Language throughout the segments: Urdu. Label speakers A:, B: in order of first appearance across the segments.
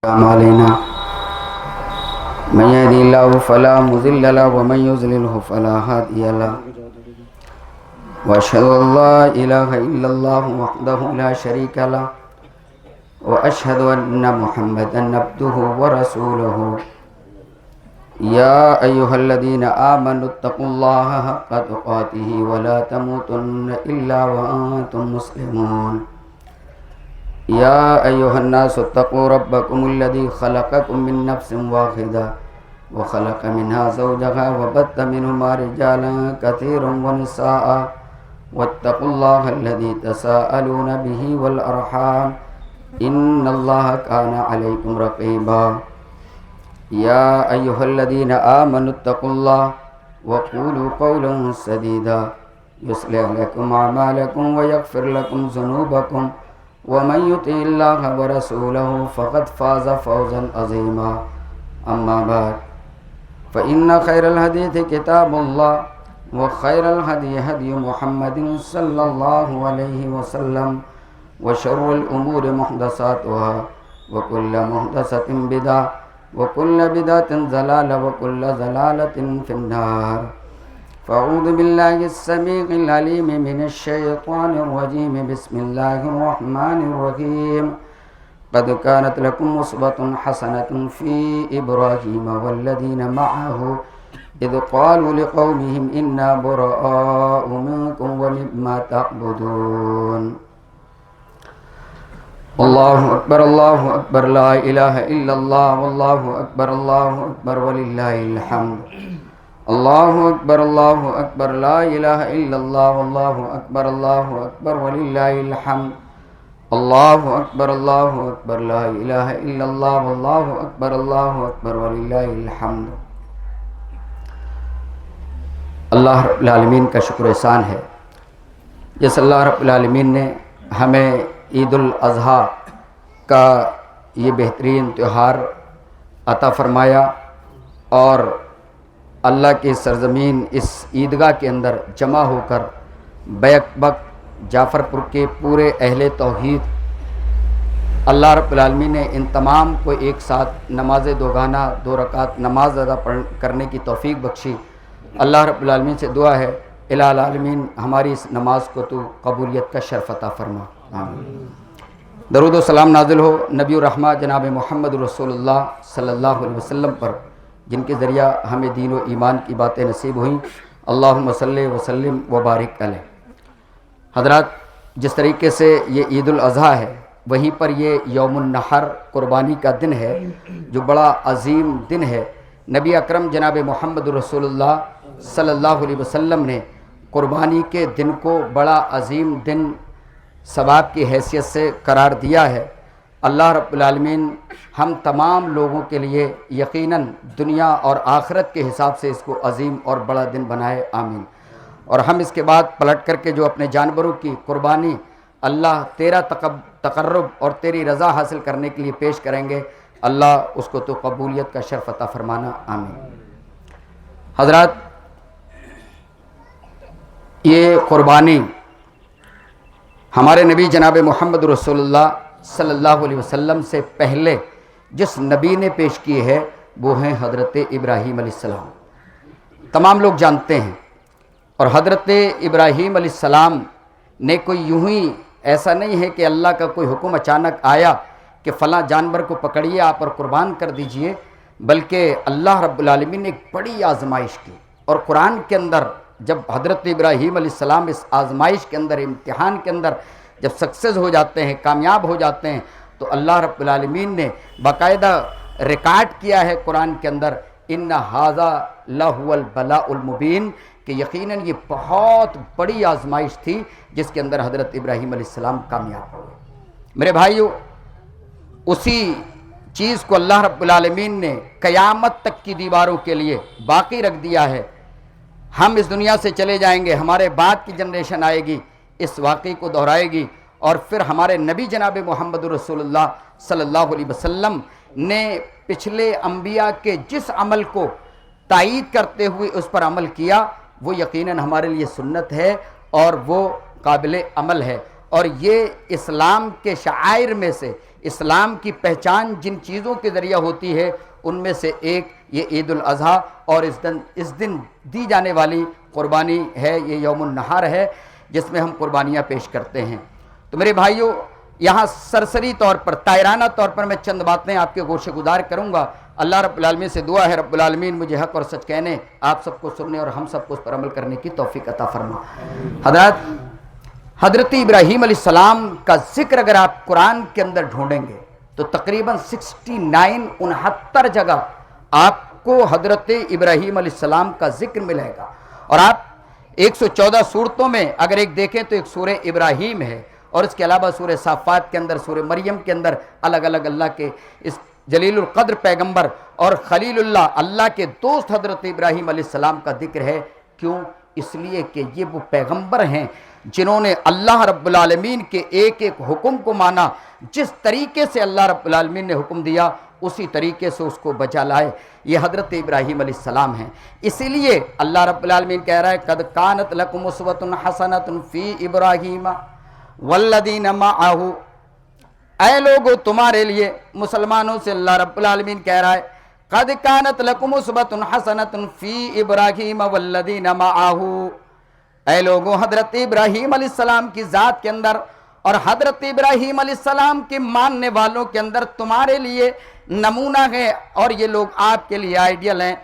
A: أعمالنا من يهده الله فلا مضل له ومن يضلله فلا هادي له وأشهد أن لا إله إلا الله وحده لا شريك له وأشهد أن محمدا عبده ورسوله يا أيها الذين آمنوا اتقوا الله حق تقاته ولا تموتن إلا وأنتم مسلمون يا أيها الناس اتقوا ربكم الذي خلقكم من نفس واحدة وخلق منها زوجها وبث منهما رجالا كثيرا ونساء واتقوا الله الذي تساءلون به والأرحام إن الله كان عليكم رقيبا يا أيها الذين آمنوا اتقوا الله وقولوا قولا سديدا يصلح لكم أعمالكم ويغفر لكم ذنوبكم ومن يطع الله ورسوله فقد فاز فوزا عظيما أما بعد فإن خير الحديث كتاب الله وخير الهدي هدي محمد صلى الله عليه وسلم وشر الأمور محدثاتها وكل محدثة بدعة وكل بدعة ضلالة وكل ضلالة في النار فأعوذ بالله السميع العليم من الشيطان الرجيم بسم الله الرحمن الرحيم قد كانت لكم أسوة حسنة في إبراهيم والذين معه إذ قالوا لقومهم إنا براء منكم ومما تعبدون الله أكبر لا إله إلا الله والله أكبر ولله الحمد الله أكبر لا إله إلا الله والله أكبر ولله الحمد الله أكبر لا إله إلا الله والله أكبر ولله الحمد. اللہ رب العالمین کا شکر و احسان ہے جس اللہ رب العالمین نے ہمیں عید الاضحیٰ کا یہ بہترین تہوار عطا فرمایا اور اللہ کی سرزمین اس عیدگاہ کے اندر جمع ہو کر بیک بک جعفر پور کے پورے اہل توحید اللہ رب العالمین نے ان تمام کو ایک ساتھ نماز دوگانہ 2 رکعت نماز ادا کرنے کی توفیق بخشی. اللہ رب العالمین سے دعا ہے الہ العالمین ہماری اس نماز کو تو قبولیت کا شرف عطا فرما. آمین. درود و سلام نازل ہو نبی الرحمہ جناب محمد رسول اللہ صلی اللہ علیہ وسلم پر جن کے ذریعہ ہمیں دین و ایمان کی باتیں نصیب ہوئیں. اللہم صلی وسلم وبارک علیہ. حضرات، جس طریقے سے یہ عید الاضحیٰ ہے وہیں پر یہ یوم النحر قربانی کا دن ہے جو بڑا عظیم دن ہے. نبی اکرم جناب محمد رسول اللہ صلی اللہ علیہ وسلم نے قربانی کے دن کو بڑا عظیم دن ثواب کی حیثیت سے قرار دیا ہے. اللہ رب العالمین ہم تمام لوگوں کے لیے یقیناً دنیا اور آخرت کے حساب سے اس کو عظیم اور بڑا دن بنائے. آمین. اور ہم اس کے بعد پلٹ کر کے جو اپنے جانوروں کی قربانی اللہ تیرا تقرب اور تیری رضا حاصل کرنے کے لیے پیش کریں گے، اللہ اس کو تو قبولیت کا شرف عطا فرمانا. آمین. حضرات، یہ قربانی ہمارے نبی جناب محمد رسول اللہ صلی اللہ علیہ وسلم سے پہلے جس نبی نے پیش کی ہے وہ ہیں حضرت ابراہیم علیہ السلام. تمام لوگ جانتے ہیں. اور حضرت ابراہیم علیہ السلام نے کوئی یوں ہی ایسا نہیں ہے کہ اللہ کا کوئی حکم اچانک آیا کہ فلاں جانور کو پکڑیے آپ اور قربان کر دیجئے، بلکہ اللہ رب العالمین نے ایک بڑی آزمائش کی. اور قرآن کے اندر جب حضرت ابراہیم علیہ السلام اس آزمائش کے اندر، امتحان کے اندر جب سکسیز ہو جاتے ہیں، کامیاب ہو جاتے ہیں، تو اللہ رب العالمین نے باقاعدہ ریکارڈ کیا ہے قرآن کے اندر ان ھذا لہو البلاء المبین، کہ یقیناً یہ بہت بڑی آزمائش تھی جس کے اندر حضرت ابراہیم علیہ السلام کامیاب ہوئے. میرے بھائیو، اسی چیز کو اللہ رب العالمین نے قیامت تک کی دیواروں کے لیے باقی رکھ دیا ہے. ہم اس دنیا سے چلے جائیں گے، ہمارے بعد کی جنریشن آئے گی، اس واقعے کو دہرائے گی، اور پھر ہمارے نبی جناب محمد رسول اللہ صلی اللہ علیہ وسلم نے پچھلے انبیاء کے جس عمل کو تائید کرتے ہوئے اس پر عمل کیا وہ یقیناً ہمارے لیے سنت ہے اور وہ قابل عمل ہے. اور یہ اسلام کے شعائر میں سے اسلام کی پہچان جن چیزوں کے ذریعہ ہوتی ہے ان میں سے ایک یہ عید الاضحیٰ اور اس دن دی جانے والی قربانی ہے، یہ یوم النحر ہے جس میں ہم قربانیاں پیش کرتے ہیں۔ تو میرے بھائیوں، یہاں سرسری طور پر، طائرانہ طور پر میں چند باتیں آپ کے گوشے گزار کروں گا۔ اللہ رب العالمین سے دعا ہے رب العالمین مجھے حق اور سچ کہنے، آپ سب کو سننے اور ہم سب کو اس پر عمل کرنے کی توفیق عطا فرما۔ حضرت ابراہیم علیہ السلام کا ذکر اگر آپ قرآن کے اندر ڈھونڈیں گے تو تقریباً 69 جگہ آپ کو حضرت ابراہیم علیہ السلام کا ذکر ملے گا، اور آپ 114 صورتوں میں اگر ایک دیکھیں تو ایک سورہ ابراہیم ہے، اور اس کے علاوہ سورہ صافات کے اندر، سورہ مریم کے اندر الگ الگ اللہ کے اس جلیل القدر پیغمبر اور خلیل اللہ کے دوست حضرت ابراہیم علیہ السلام کا ذکر ہے۔ کیوں؟ اس لیے کہ یہ وہ پیغمبر ہیں جنہوں نے اللہ رب العالمین کے ایک ایک حکم کو مانا، جس طریقے سے اللہ رب العالمین نے حکم دیا اسی طریقے سے اس کو بجا لائے، یہ حضرت ابراہیم علیہ السلام ہیں۔ اسی لیے اللہ رب العالمین کہہ رہا ہے قد کانت لکم اسوۃ حسنۃ فی ابراہیم والذین معہ، اے لوگو تمہارے لیے، مسلمانوں سے اللہ رب العالمین کہہ رہا ہے قد کانت لکم اسوۃ حسنۃ فی ابراہیم والذین معہ، اے لوگوں حضرت ابراہیم علیہ السلام کی ذات کے اندر اور حضرت ابراہیم علیہ السلام کے ماننے والوں کے اندر تمہارے لیے نمونہ ہے، اور یہ لوگ آپ کے لیے آئیڈیل ہیں۔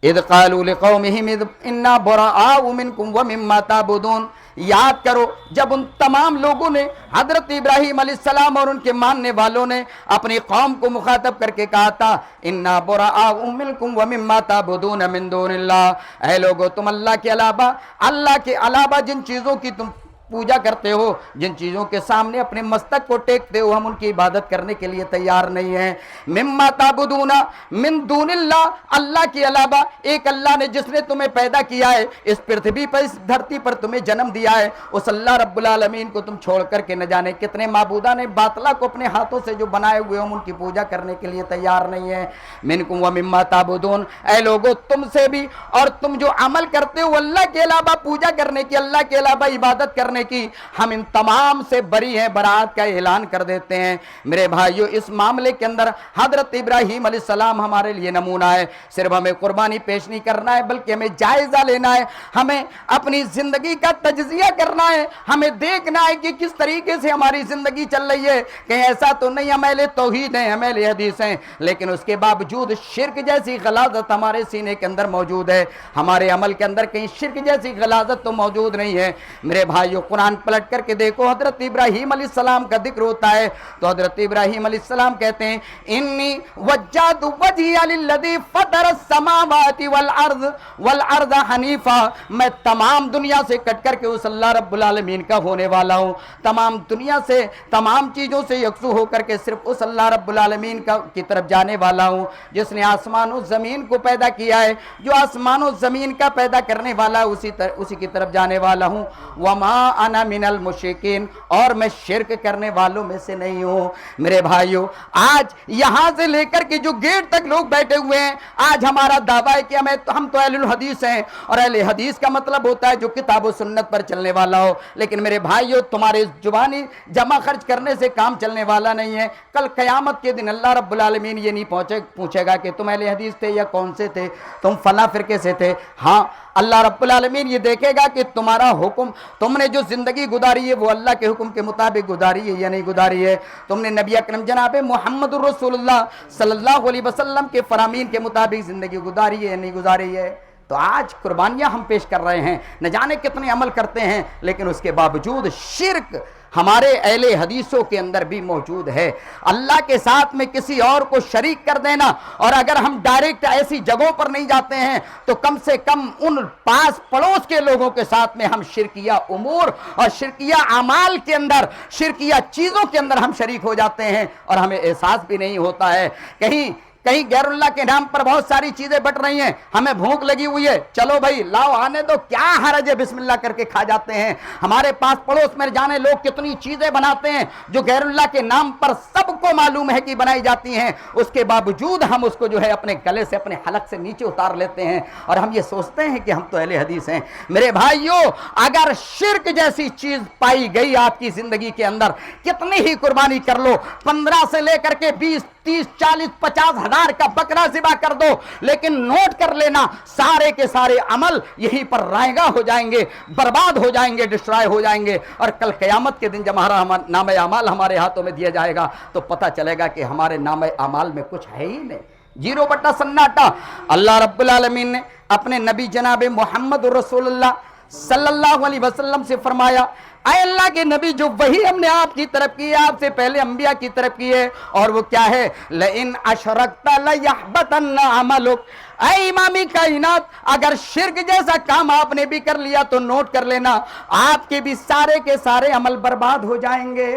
A: اذ قالوا لقومہم انا براء منکم ومما تعبدون، یاد کرو جب ان تمام لوگوں نے، حضرت ابراہیم علیہ السلام اور ان کے ماننے والوں نے اپنی قوم کو مخاطب کر کے کہا تھا انا براء منکم ومما تعبدون من دون اللہ، اے لوگو تم اللہ کے علاوہ جن چیزوں کی تم پوجا کرتے ہو، جن چیزوں کے سامنے اپنے مستق کو ٹیکتے ہو، ہم ان کی عبادت کرنے کے لیے تیار نہیں ہیں۔ مما تعبدون من دون اللہ، اللہ کے علاوہ ایک اللہ نے جس نے تمہیں پیدا کیا ہے، اس پرتھوی پر، اس دھرتی پر تمہیں جنم دیا ہے، اس اللہ رب العالمین کو تم چھوڑ کر کے نہ جانے کتنے معبودان باطلہ کو اپنے ہاتھوں سے جو بنائے ہوئے ہم ان کی پوجا کرنے کے لیے تیار نہیں ہیں۔ منکم ومما تعبدون، اے لوگو تم سے بھی اور تم جو عمل کرتے ہو اللہ کے علاوہ پوجا کرنے کی، اللہ کے علاوہ عبادت کرنے کی، ہم ان تمام سے بری ہیں، برات کا اعلان کر دیتے ہیں۔ میرے بھائیو، اس معاملے کے اندر حضرت ابراہیم علیہ السلام ہمارے لیے نمونہ ہے۔ صرف ہمیں قربانی پیش نہیں کرنا ہے بلکہ ہمیں جائزہ لینا ہے، ہمیں اپنی زندگی کا تجزیہ کرنا ہے، ہمیں دیکھنا ہے کہ کس طریقے سے ہماری زندگی چل رہی ہے۔ کہیں ایسا تو نہیں ہم اہل توحید ہیں، ہم اہل حدیث ہیں، لیکن اس کے باوجود شرک جیسی غلاظت ہمارے سینے کے اندر موجود ہے، ہمارے عمل کے اندر کہیں شرک جیسی غلاظت تو موجود نہیں ہے۔ میرے بھائیو، قرآن پلٹ کر کے دیکھو، حضرت ابراہیم علیہ السلام کا ذکر ہوتا ہے تو حضرت ابراہیم علیہ السلام کہتے ہیں انی وجہت وجہی للذی فطر السماوات والارض حنیفا، میں تمام دنیا سے کٹ کر کے اس اللہ رب العالمین کا ہونے والا ہوں، تمام دنیا سے، تمام چیزوں سے یکسو ہو کر کے صرف اس اللہ رب العالمین کی طرف جانے والا ہوں جس نے آسمان و زمین کو پیدا کیا ہے، جو آسمان و زمین کا پیدا کرنے والا ہے اسی کی طرف جانے والا ہوں۔ وما انا من المشرکین، اور میں شرک کرنے والوں میں سے نہیں ہوں۔ میرے بھائیو، آج یہاں سے لے کر کے جو گیٹ تک لوگ بیٹھے ہوئے ہیں، آج ہمارا دعویٰ ہے کہ ہم تو اہل الحدیث ہیں، اور اہل حدیث کا مطلب ہوتا ہے جو کتاب و سنت پر چلنے والا ہو، لیکن میرے بھائیو تمہارے زبانی جمع خرچ کرنے سے کام چلنے والا نہیں ہے۔ کل قیامت کے دن اللہ رب العالمین یہ نہیں پوچھے گا کہ تم اہل حدیث تھے یا کون سے تھے، تم فلاں فرقے سے تھے۔ ہاں، اللہ رب العالمین یہ دیکھے گا کہ تمہارا حکم، تم نے جو زندگی گزاری ہے وہ اللہ کے حکم کے مطابق گزاری ہے یا نہیں گزاری ہے، تم نے نبی اکرم جناب محمد الرسول اللہ صلی اللہ علیہ وسلم کے فرامین کے مطابق زندگی گزاری ہے یا نہیں گزاری ہے۔ تو آج قربانیاں ہم پیش کر رہے ہیں، نہ جانے کتنے عمل کرتے ہیں، لیکن اس کے باوجود شرک ہمارے اہل حدیثوں کے اندر بھی موجود ہے۔ اللہ کے ساتھ میں کسی اور کو شریک کر دینا، اور اگر ہم ڈائریکٹ ایسی جگہوں پر نہیں جاتے ہیں تو کم سے کم ان پاس پڑوس کے لوگوں کے ساتھ میں ہم شرکیہ امور اور شرکیہ اعمال کے اندر، شرکیہ چیزوں کے اندر ہم شریک ہو جاتے ہیں، اور ہمیں احساس بھی نہیں ہوتا ہے۔ کہیں کہیں غیر اللہ کے نام پر بہت ساری چیزیں بٹ رہی ہیں، ہمیں بھوک لگی ہوئی ہے، چلو بھائی لاؤ آنے دو، کیا حرج ہے، بسم اللہ کر کے کھا جاتے ہیں۔ ہمارے پاس پڑوس میں جانے لوگ کتنی چیزیں بناتے ہیں جو غیر اللہ کے نام پر سب کو معلوم ہے کہ بنائی جاتی ہیں، اس کے باوجود ہم اس کو جو ہے اپنے گلے سے اپنے حلق سے نیچے اتار لیتے ہیں اور ہم یہ سوچتے ہیں کہ ہم تو اہل حدیث ہیں۔ میرے بھائیوں، اگر شرک جیسی چیز پائی گئی آپ کی زندگی کے اندر، کتنی ہی قربانی کر لو، 15 سے لے کر کے 20 30 40 50 ہزار کا بکرا ذبح کر دو، لیکن نوٹ کر لینا سارے کے سارے عمل یہیں پر رائگاں ہو جائیں گے، برباد ہو جائیں گے، ڈسٹرائے ہو جائیں گے، اور کل قیامت کے دن جب ہمارا نام اعمال ہمارے ہاتھوں میں دیا جائے گا تو پتہ چلے گا کہ ہمارے نام اعمال میں کچھ ہے ہی نہیں، 0 سناٹا۔ اللہ رب العالمین نے اپنے نبی جناب محمد رسول اللہ صلی اللہ علیہ وسلم سے فرمایا، اے اللہ کے نبی، جو وہی ہم نے آپ کی طرف کی ہے، آپ سے پہلے انبیاء کی طرف کی ہے، اور وہ کیا ہے؟ لئن اشرکت لیحبطن عملک، اے امام کائنات، اگر شرک جیسا کام آپ نے بھی کر لیا تو نوٹ کر لینا آپ کے بھی سارے کے سارے عمل برباد ہو جائیں گے۔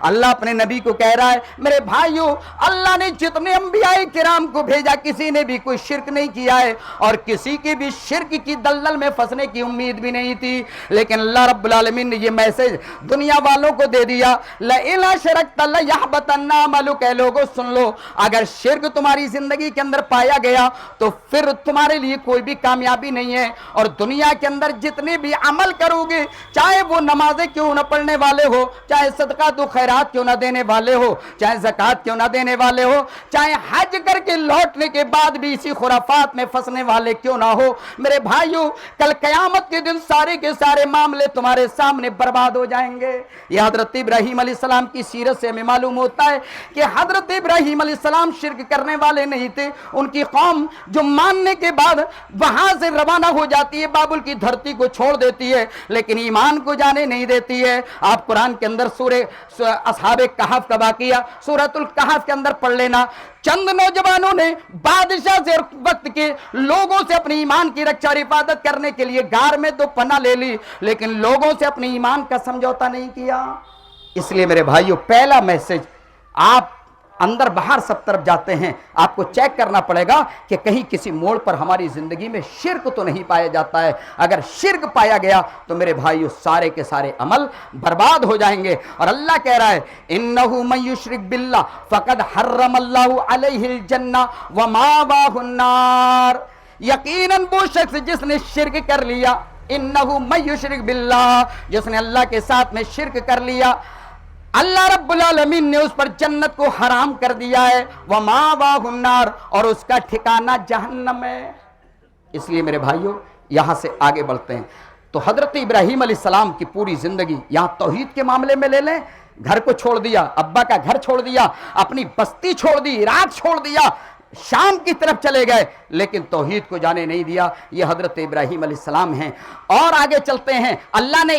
A: اللہ اپنے نبی کو کہہ رہا ہے، میرے بھائیوں، اللہ نے جتنے انبیاء کرام کو بھیجا کسی نے بھی کوئی شرک نہیں کیا ہے، اور کسی کی بھی شرک کی دلدل میں پھنسنے کی امید بھی نہیں تھی، لیکن اللہ رب العالمین نے یہ میسج دنیا والوں کو دے دیا، لئن اشرکت لیحبطن عملک۔ اے لوگوں سن لو، اگر شرک تمہاری زندگی کے اندر پایا گیا تو پھر تمہارے لیے کوئی بھی کامیابی نہیں ہے، اور دنیا کے اندر جتنے بھی عمل کرو گے، چاہے وہ نمازیں کیوں نہ پڑھنے والے ہو، چاہے صدقات و خیرات کیوں نہ دینے والے ہو، چاہے زکوٰۃ کیوں نہ دینے والے ہو، چاہے حج کر کے لوٹنے کے بعد بھی اسی خرافات میں پھنسنے والے کیوں نہ ہو، میرے بھائیوں، کل قیامت کے دن سارے کے سارے معاملے تمہارے سامنے برباد ہو جائیں گے۔ یہ حضرت ابراہیم علیہ السلام کی سیرت سے ہمیں معلوم ہوتا ہے کہ حضرت ابراہیم علیہ السلام شرک کرنے والے نہیں تھے، ان کی قوم جو ماننے کے بعد وہاں سے روانہ ہو جاتی ہے، بابل کی دھرتی کو چھوڑ دیتی ہے، لیکن ایمان کو جانے نہیں دیتی ہے۔ آپ قرآن کے اندر سورہ اصحاب کہف کا واقعہ سورۃ الکہف کے اندر پڑھ لینا، چند نوجوانوں نے بادشاہ سے وقت کے لوگوں سے اپنی ایمان کی رکشا اور حفاظت کرنے کے لیے غار میں تو پناہ لے لی، لیکن لوگوں سے اپنی ایمان کا سمجھوتا نہیں کیا۔ اس لیے میرے بھائیوں، پہلا میسج، آپ اندر باہر سب طرف جاتے ہیں، آپ کو چیک کرنا پڑے گا کہ کہیں کسی موڑ پر ہماری زندگی میں شرک تو نہیں پایا جاتا ہے۔ اگر شرک پایا گیا تو میرے بھائیو سارے کے سارے عمل برباد ہو جائیں گے، اور اللہ کہہ رہا ہے انہ من یشرک باللہ فقد حرم اللہ علیہ الجنہ ومأواہ النار، یقیناً وہ شخص جس نے شرک کر لیا، انہ من یشرک باللہ، جس نے اللہ کے ساتھ میں شرک کر لیا، اللہ رب العالمین نے اس پر جنت کو حرام کر دیا ہے، ومأواہ النار، اور اس کا ٹھکانہ جہنم ہے۔ اس لیے میرے بھائیوں، یہاں سے آگے بڑھتے ہیں تو حضرت ابراہیم علیہ السلام کی پوری زندگی، یہاں توحید کے معاملے میں لے لیں، گھر کو چھوڑ دیا، ابا کا گھر چھوڑ دیا، اپنی بستی چھوڑ دی، عراق چھوڑ دیا، شام کی طرف چلے گئے، لیکن توحید کو جانے نہیں دیا۔ یہ حضرت ابراہیم علیہ السلام ہیں۔ اور آگے چلتے ہیں، اللہ نے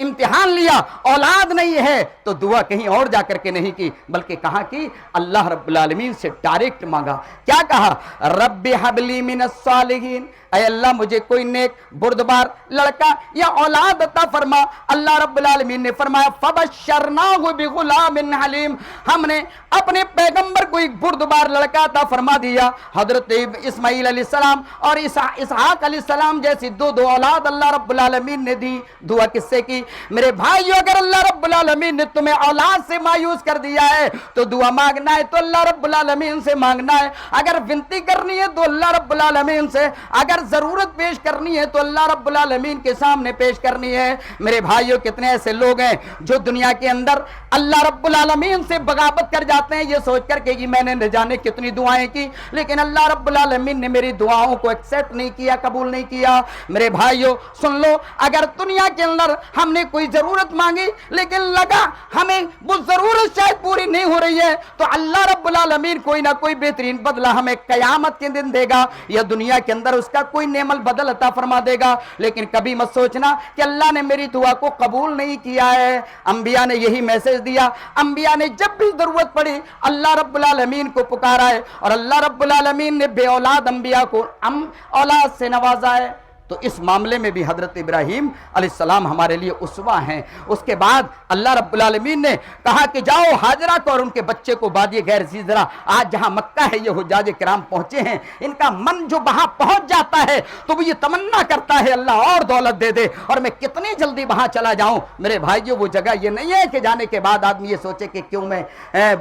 A: امتحان لیا، اولاد نہیں ہے تو دعا کہیں اور جا کر کے نہیں کی، بلکہ کہاں کی؟ اللہ رب العالمین سے ڈائریکٹ مانگا۔ کیا کہا؟ رب حب لی من الصالحین، اے اللہ مجھے کوئی نیک بردبار لڑکا یا اولاد عطا فرما۔ اللہ رب العالمین نے فرمایا فبشرناہ بغلام حلیم، ہم نے اپنے پیغمبر کو ایک بردبار لڑکا عطا فرما دیا۔ حضرت اسماعیل علیہ السلام اور اسحاق علیہ السلام جیسی دو اولاد اللہ رب العالمین نے دی۔ دعا کس سے کی؟ میرے بھائیو، اگر اللہ رب العالمین نے تمہیں اولاد سے مایوس کر دیا ہے تو دعا مانگنا ہے تو اللہ رب العالمین سے مانگنا ہے، اگر ونتی کرنی ہے تو اللہ رب العالمین سے، اگر ضرورت پیش کرنی ہے تو اللہ رب العالمین کے سامنے پیش کرنی ہے۔ میرے بھائیو، کتنے ایسے لوگ ہیں جو دنیا کے اندر اللہ رب العالمین سے بغاوت کر جاتے ہیں، یہ سوچ کر کہ میں نے نہ جانے کتنی دعائیں کی، لیکن اللہ رب العالمین نے میری دعاؤں کو ایکسپٹ نہیں کیا، قبول نہیں کیا۔ میرے بھائیو سن لو، اگر دنیا کے اندر ہم نے کوئی ضرورت مانگی لیکن لگا ہمیں وہ ضرورت شاید پوری نہیں ہو رہی ہے، تو اللہ رب العالمین کوئی نہ کوئی بہترین بدلہ ہمیں قیامت کے دن دے گا، یا دنیا کے اندر اس کا کوئی نعم البدل عطا فرما دے گا۔ لیکن کبھی مت سوچنا کہ اللہ نے میری دعا کو قبول نہیں کیا ہے۔ انبیاء نے یہی میسج دیا، انبیاء نے جب بھی ضرورت پڑی اللہ رب العالمین کو پکارا ہے، اور اللہ رب العالمین نے بے اولاد انبیاء کو اولاد سے نوازا ہے۔ تو اس معاملے میں بھی حضرت ابراہیم علیہ السلام ہمارے لیے اسوہ ہیں۔ اس کے بعد اللہ رب العالمین نے کہا کہ جاؤ حاجرہ کو اور ان کے بچے کو وادی غیر ذی زرع، آج جہاں مکہ ہے یہ حجاج کرام پہنچے ہیں، ان کا من جو وہاں پہنچ جاتا ہے تو وہ یہ تمنا کرتا ہے اللہ اور دولت دے دے اور میں کتنی جلدی وہاں چلا جاؤں۔ میرے بھائیو وہ جگہ یہ نہیں ہے کہ جانے کے بعد آدمی یہ سوچے کہ کیوں میں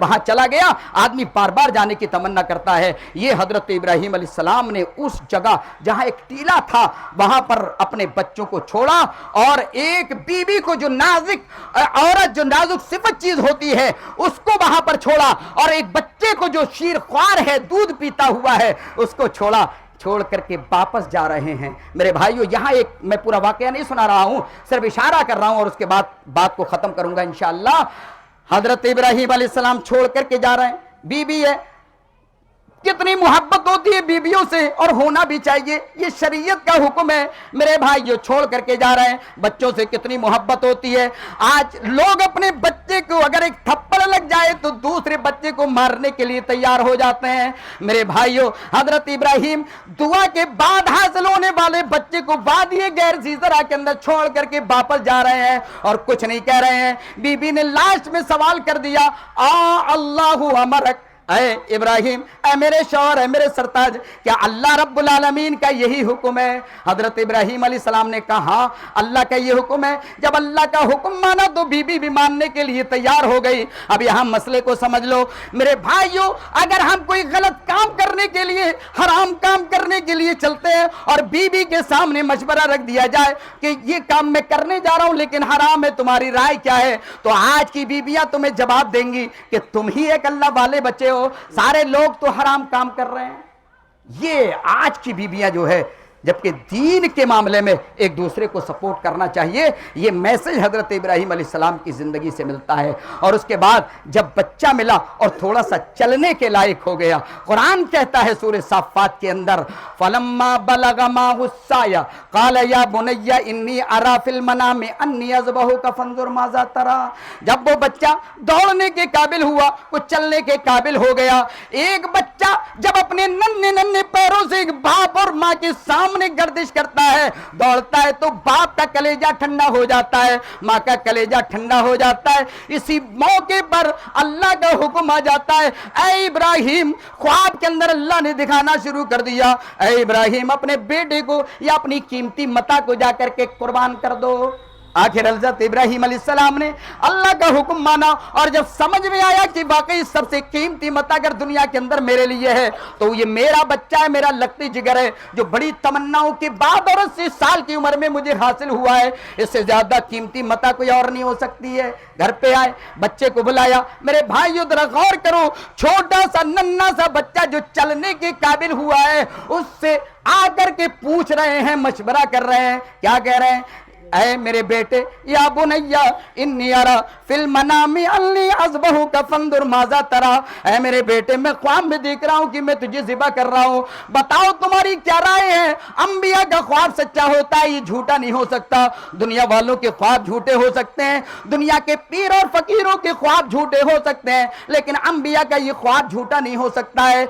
A: وہاں چلا گیا، آدمی بار بار جانے کی تمنا کرتا ہے۔ یہ حضرت ابراہیم علیہ السلام نے اس جگہ جہاں ایک ٹیلا تھا وہاں پر اپنے بچوں کو چھوڑا اور ایک بیوی کو جو نازک عورت جو نازک صفت چیز ہوتی ہے اس کو وہاں پر چھوڑا اور ایک بچے کو جو شیر خوار ہے دودھ پیتا ہوا ہے اس کو چھوڑا، چھوڑ کر کے واپس جا رہے ہیں۔ میرے بھائیو یہاں ایک میں پورا واقعہ نہیں سنا رہا ہوں، صرف اشارہ کر رہا ہوں اور اس کے بعد بات کو ختم کروں گا انشاءاللہ۔ حضرت ابراہیم علیہ السلام چھوڑ کر کے جا رہے ہیں، بیوی ہے، کتنی محبت ہوتی ہے بیویوں سے اور ہونا بھی چاہیے، یہ شریعت کا حکم ہے۔ میرے بھائی جو چھوڑ کر کے جا رہے ہیں، بچوں سے کتنی محبت ہوتی ہے۔ آج لوگ اپنے بچے کو اگر ایک تھپڑ لگ جائے تو دوسرے بچے کو مارنے کے لیے تیار ہو جاتے ہیں۔ میرے بھائیو حضرت ابراہیم دعا کے بعد حاصل ہونے والے بچے کو وادی غیر ذی زرع کے اندر چھوڑ کر کے واپس جا رہے ہیں اور کچھ نہیں کہہ رہے ہیں۔ بی بی نے لاسٹ میں سوال کر دیا، اللہ امرک، اے ابراہیم، اے میرے شوہر، اے میرے سرتاج، کیا اللہ رب العالمین کا یہی حکم ہے؟ حضرت ابراہیم علیہ السلام نے کہا ہاں اللہ کا یہ حکم ہے۔ جب اللہ کا حکم مانا تو بی بی بھی ماننے کے لیے تیار ہو گئی۔ اب یہاں مسئلے کو سمجھ لو میرے بھائیو، اگر ہم کوئی غلط کام کرنے کے لیے، حرام کام کرنے کے لیے چلتے ہیں اور بی بی کے سامنے مشورہ رکھ دیا جائے کہ یہ کام میں کرنے جا رہا ہوں لیکن حرام ہے، تمہاری رائے کیا ہے؟ تو آج کی بیویاں تمہیں جواب دیں گی کہ تم ہی ایک اللہ والے بچے ہو، سارے لوگ تو حرام کام کر رہے ہیں۔ یہ آج کی بیویاں جو ہے، جبکہ دین کے معاملے میں ایک دوسرے کو سپورٹ کرنا چاہیے، یہ میسج حضرت ابراہیم علیہ السلام کی زندگی سے ملتا ہے۔ اور اس کے بعد جب بچہ ملا اور تھوڑا سا چلنے کے لائق ہو گیا، قرآن کہتا ہے سورہ صافات کے اندر، فَلَمَّا بَلَغَ مَعَهُ السَّعْيَ قَالَ يَا بُنَيَّ إِنِّي أَرَىٰ فِي الْمَنَامِ أَنِّي أَذْبَحُكَ فَانظُرْ مَاذَا تَرَىٰ۔ جب وہ بچہ دوڑنے کے قابل ہوا، کچھ چلنے کے قابل ہو گیا، ایک بچہ جب اپنے ننھے ننھے پیروں سے ایک باپ اور ماں کے سامنے گردش کرتا ہے، دوڑتا ہے، تو باپ کا کلیجہ ٹھنڈا ہو جاتا ہے، ماں کا کلیجہ ٹھنڈا ہو جاتا ہے۔ اسی موقع پر اللہ کا حکم آ جاتا ہے، اے ابراہیم، خواب کے اندر اللہ نے دکھانا شروع کر دیا، اے ابراہیم اپنے بیٹے کو یا اپنی قیمتی متاع کو جا کر کے قربان کر دو۔ آخر حضرت ابراہیم علیہ السلام نے اللہ کا حکم مانا اور جب سمجھ میں آیا کہ واقعی سب سے قیمتی متاع اگر دنیا کے اندر میرے لیے ہے تو یہ میرا بچہ ہے، میرا لگتی جگر ہے، جو بڑی تمناؤں کے بعد اور 80 سال کی عمر میں مجھے حاصل ہوا ہے، اس سے زیادہ قیمتی متاع کوئی اور نہیں ہو سکتی ہے۔ گھر پہ آئے، بچے کو بلایا۔ میرے بھائیو ذرا غور کرو، چھوٹا سا ننھا سا بچہ جو چلنے کے قابل ہوا ہے، اس سے آ کر کے پوچھ رہے ہیں، مشورہ کر رہے ہیں، کیا کہہ رہے ہیں؟ اے میرے بیٹے، یا بنیا انی ارا فی المنام انی اذبحک فانظر ماذا ترى، اے میرے بیٹے میں خواب میں دیکھ رہا ہوں کہ میں تجھے ذبح کر رہا ہوں، بتاؤ تمہاری کیا رائے ہے؟ انبیاء کا خواب سچا ہوتا ہے، یہ جھوٹا نہیں ہو سکتا۔ دنیا والوں کے خواب جھوٹے ہو سکتے ہیں، دنیا کے پیر اور فقیروں کے خواب جھوٹے ہو سکتے ہیں، لیکن انبیاء کا یہ خواب جھوٹا نہیں ہو سکتا ہے۔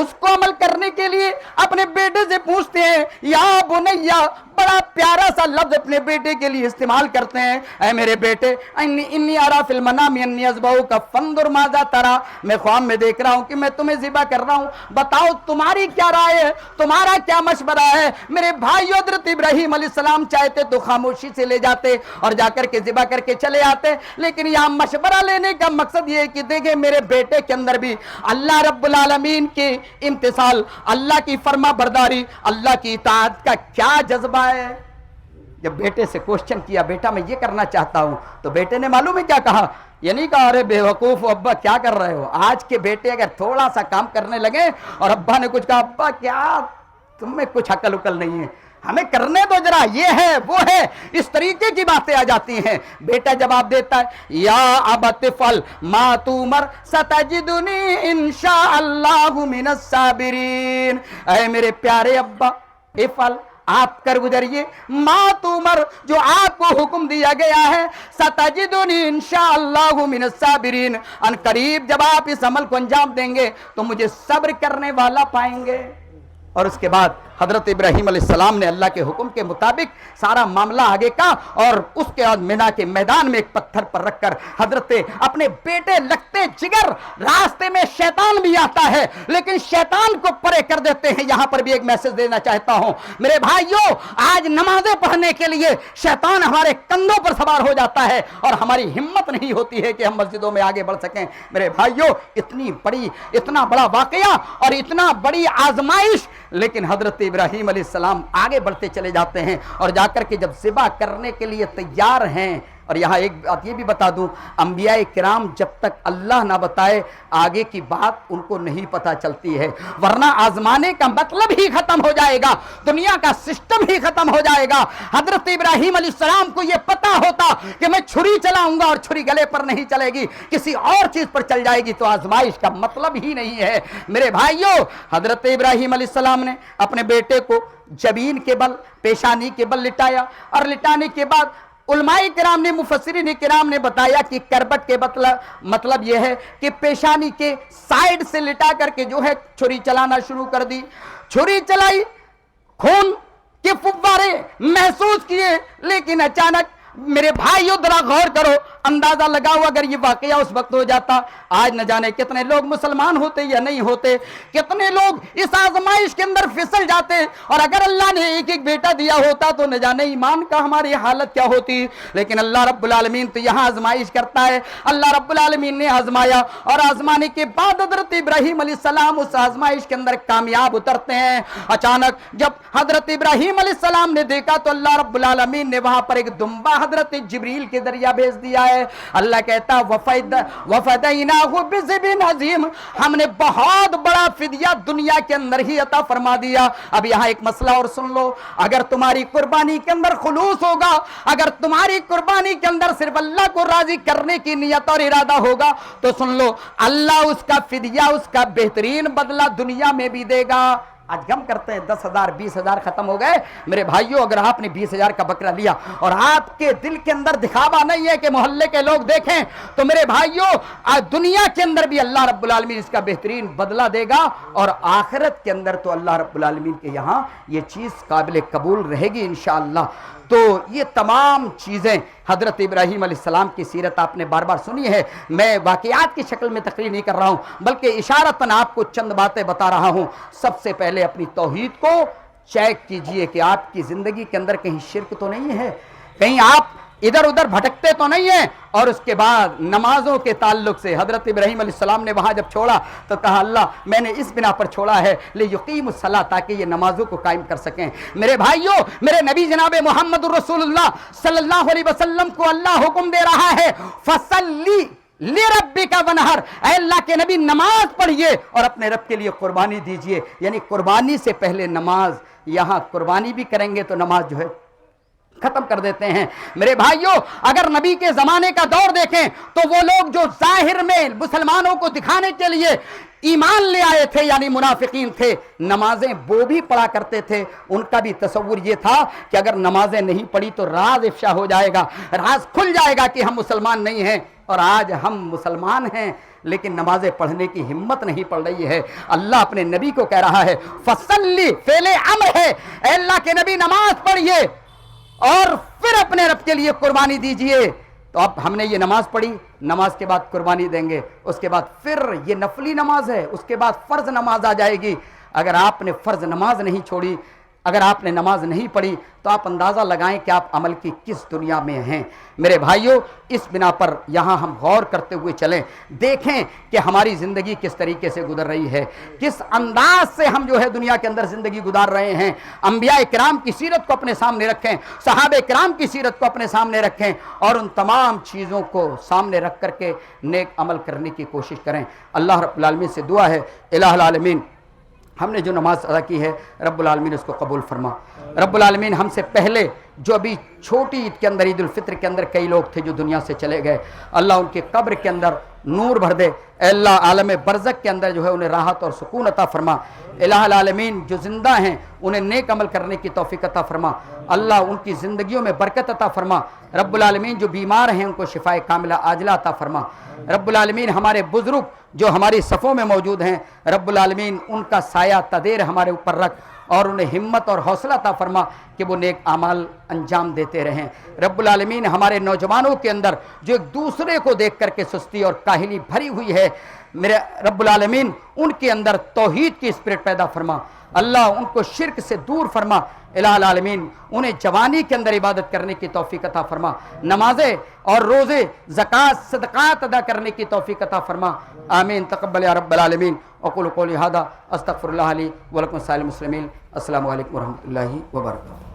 A: اس کو عمل کرنے کے لیے اپنے بیٹے سے پوچھتے ہیں، یا بنیا، بڑا پیارا سا لفظ اپنے بیٹے کے لیے استعمال کرتے ہیں، اے میرے بیٹے، انی ارا فی المنام انی اذبحک فانظر ماذا ترى، میں خواب میں دیکھ رہا ہوں کہ میں تمہیں ذبح کر رہا ہوں، بتاؤ تمہاری کیا رائے ہے، تمہارا کیا مشورہ ہے؟ میرے بھائی حضرت ابراہیم علیہ السلام چاہتے تو خاموشی سے لے جاتے اور جا کر کے ذبح کر کے چلے آتے، لیکن یہاں مشورہ لینے کا مقصد یہ ہے کہ دیکھیں میرے بیٹے کے اندر بھی اللہ رب العالمین کے امتثال، اللہ کی فرما برداری، اللہ کی اطاعت کا کیا جذبہ ہے۔ جب بیٹے سے کوشچن کیا، بیٹا میں یہ کرنا چاہتا ہوں، تو بیٹے نے معلوم ہے کیا کہا؟ یہ نہیں کہا ارے بے وقوف ابا کیا کر رہے ہو۔ آج کے بیٹے اگر تھوڑا سا کام کرنے لگے اور ابا نے کچھ کہا، ابا کیا تم میں کچھ عقل اکل نہیں ہے، ہمیں کرنے دو ذرا، یہ ہے وہ ہے، اس طریقے کی باتیں آ جاتی ہیں۔ بیٹا جواب دیتا ہے، یا ابت افعل ما تؤمر ستجدنی انشاء اللہ من الصابرین، اے میرے پیارے ابا، افعل، آپ کر گزریے، ما تؤمر، جو آپ کو حکم دیا گیا ہے، ستجدنی انشاءاللہ من الصابرین، ان قریب جب آپ اس عمل کو انجام دیں گے تو مجھے صبر کرنے والا پائیں گے۔ اور اس کے بعد حضرت ابراہیم علیہ السلام نے اللہ کے حکم کے مطابق سارا معاملہ آگے کا، اور اس کے بعد مینا کے میدان میں ایک پتھر پر رکھ کر حضرت اپنے بیٹے لگتے جگر، راستے میں شیطان بھی آتا ہے لیکن شیطان کو پرے کر دیتے ہیں۔ یہاں پر بھی ایک میسج دینا چاہتا ہوں میرے بھائیوں، آج نمازیں پڑھنے کے لیے شیطان ہمارے کندھوں پر سوار ہو جاتا ہے اور ہماری ہمت نہیں ہوتی ہے کہ ہم مسجدوں میں آگے بڑھ سکیں۔ میرے بھائیوں، اتنا بڑا واقعہ اور اتنا بڑی آزمائش، لیکن حضرت ابراہیم علیہ السلام آگے بڑھتے چلے جاتے ہیں اور جا کر کے جب ذبح کرنے کے لیے تیار ہیں، اور یہاں ایک بات یہ بھی بتا دوں، انبیاء کرام جب تک اللہ نہ بتائے آگے کی بات ان کو نہیں پتا چلتی ہے، ورنہ آزمانے کا مطلب ہی ختم ہو جائے گا، دنیا کا سسٹم ہی ختم ہو جائے گا۔ حضرت ابراہیم علیہ السلام کو یہ پتا ہوتا کہ میں چھری چلاؤں گا اور چھری گلے پر نہیں چلے گی، کسی اور چیز پر چل جائے گی تو آزمائش کا مطلب ہی نہیں ہے۔ میرے بھائیوں، حضرت ابراہیم علیہ السلام نے اپنے بیٹے کو جبین کے بل، پیشانی کے بل لٹایا، اور لٹانے کے بعد علماء کرام نے، مفسرین کرام نے بتایا کہ کربٹ کے مطلب یہ ہے کہ پیشانی کے سائیڈ سے لٹا کر کے جو ہے چھری چلانا شروع کر دی۔ چھری چلائی، خون کے فوارے محسوس کیے، لیکن اچانک میرے بھائیوں ذرا غور کرو، اندازہ لگاؤ اگر یہ واقعہ اس وقت ہو جاتا، آج نہ جانے کتنے لوگ مسلمان ہوتے یا نہیں ہوتے، کتنے لوگ اس آزمائش کے اندر پھسل جاتے، اور اگر اللہ نے ایک ایک بیٹا دیا ہوتا تو نہ جانے ایمان کا ہماری حالت کیا ہوتی۔ لیکن اللہ رب العالمین تو یہاں آزمائش کرتا ہے۔ اللہ رب العالمین نے آزمایا، اور آزمانے کے بعد حضرت ابراہیم علیہ السلام اس آزمائش کے اندر کامیاب اترتے ہیں۔ اچانک جب حضرت ابراہیم علیہ السلام نے دیکھا تو اللہ رب العالمین نے وہاں پر ایک دمبا حضرت جبریل کے ذریعہ بھیج دیا ہے۔ اللہ کہتا وَفَدَيْنَاهُ بِذِبْحٍ عَظِيمٍ، ہم نے بہت بڑا فدیہ دنیا کے اندر ہی عطا فرما دیا۔ اب یہاں ایک مسئلہ اور سن لو، اگر تمہاری قربانی کے اندر خلوص ہوگا، اگر تمہاری قربانی کے اندر صرف اللہ کو راضی کرنے کی نیت اور ارادہ ہوگا تو سن لو، اللہ اس کا فدیہ، اس کا بہترین بدلہ دنیا میں بھی دے گا۔ آج غم کرتے ہیں 10,000 20,000 ختم ہو گئے۔ میرے بھائیوں، اگر آپ نے 20,000 کا بکرا لیا اور آپ کے دل کے اندر دکھاوا نہیں ہے کہ محلے کے لوگ دیکھیں، تو میرے بھائیوں آج دنیا کے اندر بھی اللہ رب العالمین اس کا بہترین بدلہ دے گا، اور آخرت کے اندر تو اللہ رب العالمین کے یہاں یہ چیز قابل قبول رہے گی انشاءاللہ۔ تو یہ تمام چیزیں حضرت ابراہیم علیہ السلام کی سیرت آپ نے بار بار سنی ہے، میں واقعات کی شکل میں تقریر نہیں کر رہا ہوں بلکہ اشارتاً آپ کو چند باتیں بتا رہا ہوں۔ سب سے پہلے اپنی توحید کو چیک کیجئے کہ آپ کی زندگی کے اندر کہیں شرک تو نہیں ہے، کہیں آپ ادھر ادھر بھٹکتے تو نہیں ہیں۔ اور اس کے بعد نمازوں کے تعلق سے حضرت ابراہیم علیہ السلام نے وہاں جب چھوڑا تو کہا اللہ میں نے اس بنا پر چھوڑا ہے لیقیم الصلاۃ، تاکہ یہ نمازوں کو قائم کر سکیں۔ میرے بھائیوں، میرے نبی جناب محمد الرسول اللہ صلی اللہ علیہ وسلم کو اللہ حکم دے رہا ہے فصلی لربک ونہر، اے اللہ کے نبی نماز پڑھیے اور اپنے رب کے لیے قربانی دیجئے، یعنی قربانی سے پہلے نماز۔ یہاں قربانی بھی کریں گے تو نماز جو ہے ختم کر دیتے ہیں۔ میرے بھائیوں، اگر نبی کے زمانے کا دور دیکھیں تو وہ لوگ جو ظاہر میں مسلمانوں کو دکھانے کے لیے ایمان لے آئے تھے، یعنی منافقین تھے، نمازیں وہ بھی پڑھا کرتے تھے۔ ان کا بھی تصور یہ تھا کہ اگر نمازیں نہیں پڑھی تو راز افشا ہو جائے گا، راز کھل جائے گا کہ ہم مسلمان نہیں ہیں۔ اور آج ہم مسلمان ہیں لیکن نمازیں پڑھنے کی ہمت نہیں پڑ رہی ہے۔ اللہ اپنے نبی کو کہہ رہا ہے فصلی، فعل امر ہے، اے اللہ کے نبی نماز پڑھیے اور پھر اپنے رب کے لیے قربانی دیجئے۔ تو اب ہم نے یہ نماز پڑھی، نماز کے بعد قربانی دیں گے، اس کے بعد پھر یہ نفلی نماز ہے، اس کے بعد فرض نماز آ جائے گی۔ اگر آپ نے فرض نماز نہیں چھوڑی، اگر آپ نے نماز نہیں پڑھی تو آپ اندازہ لگائیں کہ آپ عمل کی کس دنیا میں ہیں۔ میرے بھائیوں، اس بنا پر یہاں ہم غور کرتے ہوئے چلیں، دیکھیں کہ ہماری زندگی کس طریقے سے گزر رہی ہے، کس انداز سے ہم جو ہے دنیا کے اندر زندگی گزار رہے ہیں۔ انبیاء کرام کی سیرت کو اپنے سامنے رکھیں، صحابہ کرام کی سیرت کو اپنے سامنے رکھیں، اور ان تمام چیزوں کو سامنے رکھ کر کے نیک عمل کرنے کی کوشش کریں۔ اللہ رب العالمین سے دعا ہے الہ العالمین ہم نے جو نماز ادا کی ہے رب العالمین اس کو قبول فرما۔ رب العالمین ہم سے پہلے جو ابھی چھوٹی عید کے اندر، عید الفطر کے اندر کئی لوگ تھے جو دنیا سے چلے گئے، اللہ ان کے قبر کے اندر نور بھر دے۔ اے اللہ عالم برزخ کے اندر جو ہے انہیں راحت اور سکون عطا فرما۔ الہ العالمین جو زندہ ہیں انہیں نیک عمل کرنے کی توفیق عطا فرما۔ اللہ ان کی زندگیوں میں برکت عطا فرما۔ رب العالمین جو بیمار ہیں ان کو شفائے کاملہ عاجلہ عطا فرما۔ رب العالمین ہمارے بزرگ جو ہماری صفوں میں موجود ہیں، رب العالمین ان کا سایہ تدیر ہمارے اوپر رکھ، اور انہیں ہمت اور حوصلہ عطا فرما کہ وہ نیک اعمال انجام دیتے رہیں۔ رب العالمین ہمارے نوجوانوں کے اندر جو ایک دوسرے کو دیکھ کر کے سستی اور کاہلی بھری ہوئی ہے، میرے رب العالمین ان کے اندر توحید کی اسپرٹ پیدا فرما، اللہ ان کو شرک سے دور فرما، الہ العالمین انہیں جوانی کے اندر عبادت کرنے کی توفیق عطا فرما، نمازیں اور روزے زکوٰۃ صدقات ادا کرنے کی توفیق عطا فرما، آمین تقبل یا رب العالمین۔ اقول قولی ھذا استغفر اللہ لی ولکم سائر المسلمین۔ السلام علیکم ورحمۃ اللہ وبرکاتہ۔